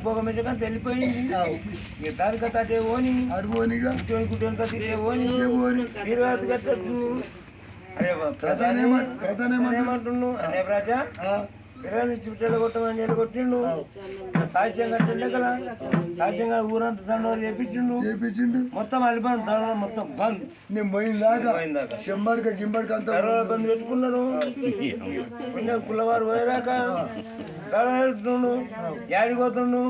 పొగ మించగా తెలిపోయింది దాని కథ అటే ఓని అడుగునిగా కుటుంబ ఓని తిరుపతి కట్టచ్చు అరే ప్రధానేమంటుండు అనే రాజా పిల్లలు కొట్టమని కొట్టిండు సాహిత్యం కట్టిండే కదా సాహిత్యంగా ఊరంతా దండోరు చేపించిండు మొత్తం అలిపోయిన తర్వాత మొత్తం బంద్ నేను పోయిందాకా చెంబడిక గింబడిక అంతా బంద్ పెట్టుకున్నారు పుల్లవారు పోయేదాకా వెళ్తుండు యాడిపోతుండు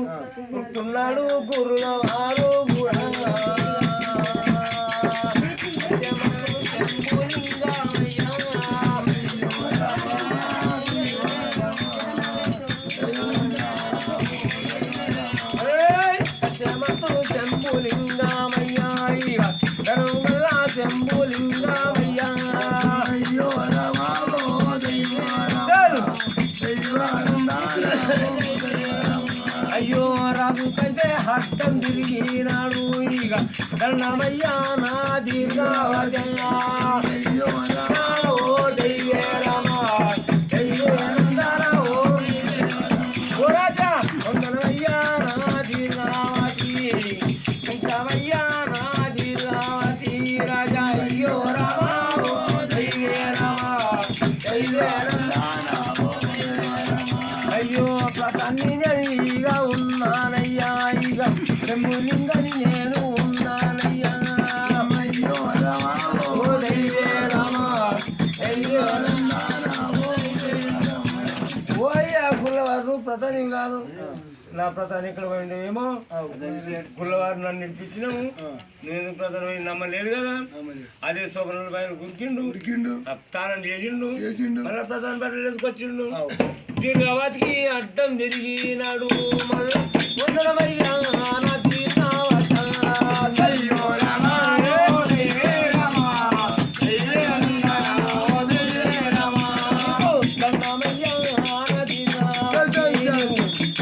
పుట్టున్నాడు గుర్రుల వారు శంభులింగమయ్యా అయ్యో రాజు కంటే హస్తం తిరిగినాడు ఇక దండమయ్యా నా దీర్ఘావజయ్యా ఓ దైవేరమా ఓ రాజా వందనమయ్యా నా దీర్ఘావతి ఇంకమయ్యా నా దీర్ఘావతి రాజా అయ్యో రామా ఓ దైవేరమా అయ్యో ప్రసన్నిగా ఉన్నానయ్యా ఇక శంభులింగని నేను ఉన్నానయ్యా అయ్యో రామా ఓ దైవే రామా అయ్యో ఓయ్యా గుల్లవారు ప్రధాని కాదు నా ప్రధాని ఎక్కడ పోయిందేమో గుల్లవారు నన్ను నిడిపించినాము నేను ప్రధాని నమ్మలేడు కదా అదే శోభన పైన గురికిండు తానం చేసిండు మళ్ళీ ప్రధాని బట్టలు వేసుకొచ్చిండు దీర్ఘవాతికి అడ్డం తిరిగినాడు మళ్ళీ వందనమయ్యా నా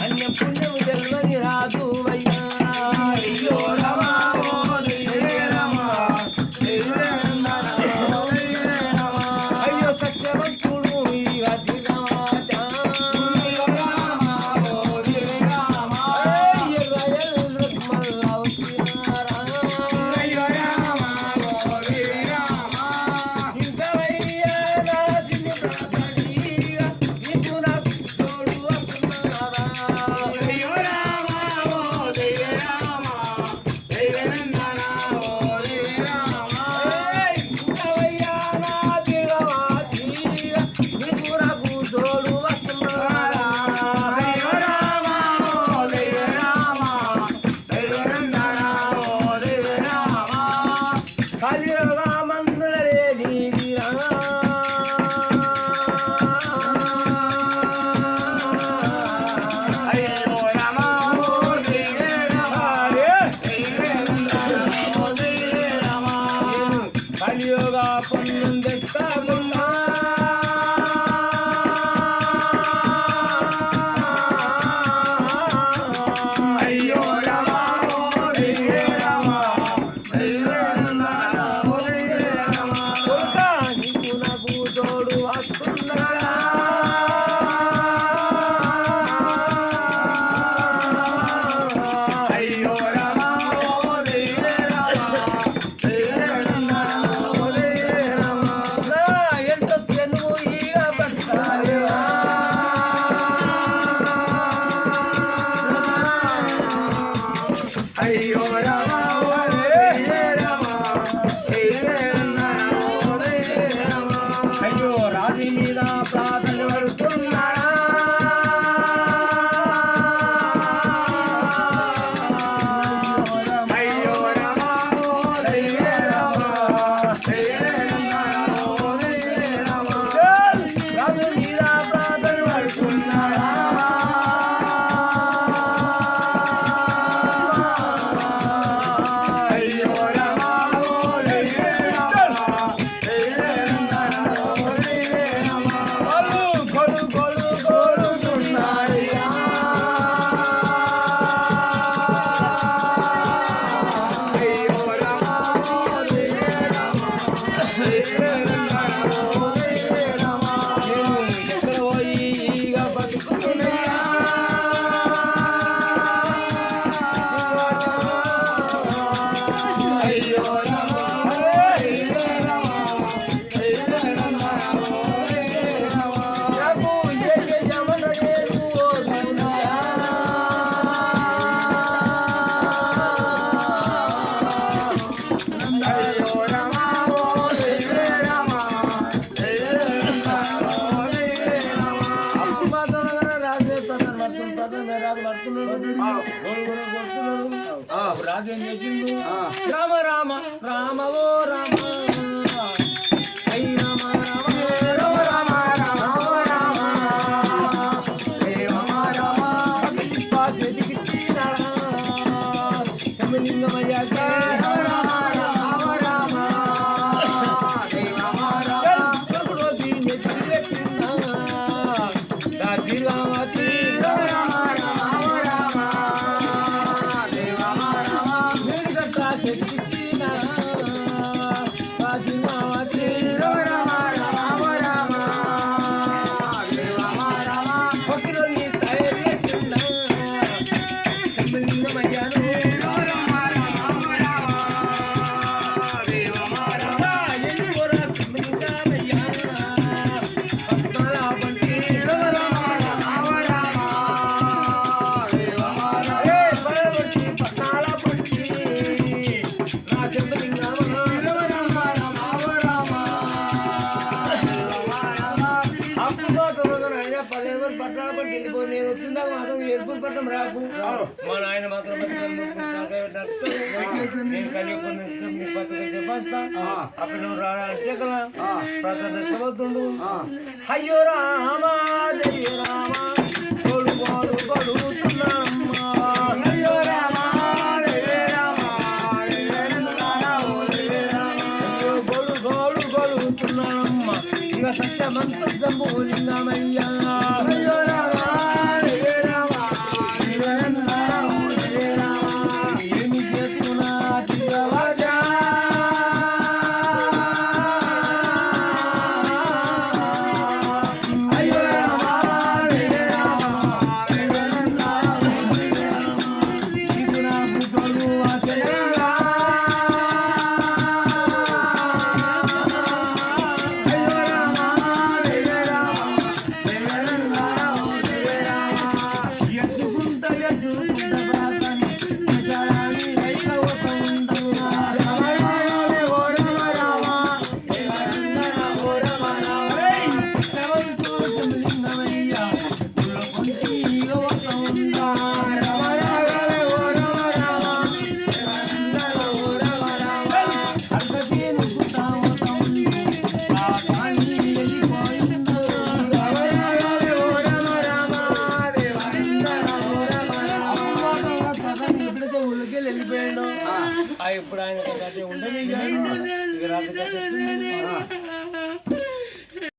అన్య పుణ్యం జన్మని రాదు అయ్యా అయ్యో రమా అయ్యో సత్యవంతుడు కలియోగా పొందెత్తాగున్నా అయ్యో రమా నీకు నాకు తోడు వస్తున్నా అయ్యో రమా అయ్యో రాజు మీద ప్రార్థన పడుతున్నాడా అయ్యో రాజు మీద ప్రార్థన పడుతున్నాడా అప్పుడు రాజు ఏం చేసిండు రామ రామ రామ ఓ రామ నేను వచ్చిందా మాత్రం ఏర్పూర్ పట్టం రాకు మా నాయన మాత్రం నేను కలిగి నీ పత్రిక చెప్పేస్తా అక్కడ నువ్వు రాడంటే కదా ప్రతిపోతుండు అయ్యో రామా దేవి రామా గోడు గోడు గొడుగుతున్నామ్మా అయ్యో రామా గోడు గోడు గొడుగుతున్నామ్మా ఇక సత్యమంత సంబోలిందమయ్యా అయ్యో ఇప్పుడు ఆయన ఉండని ఇక రాత్రి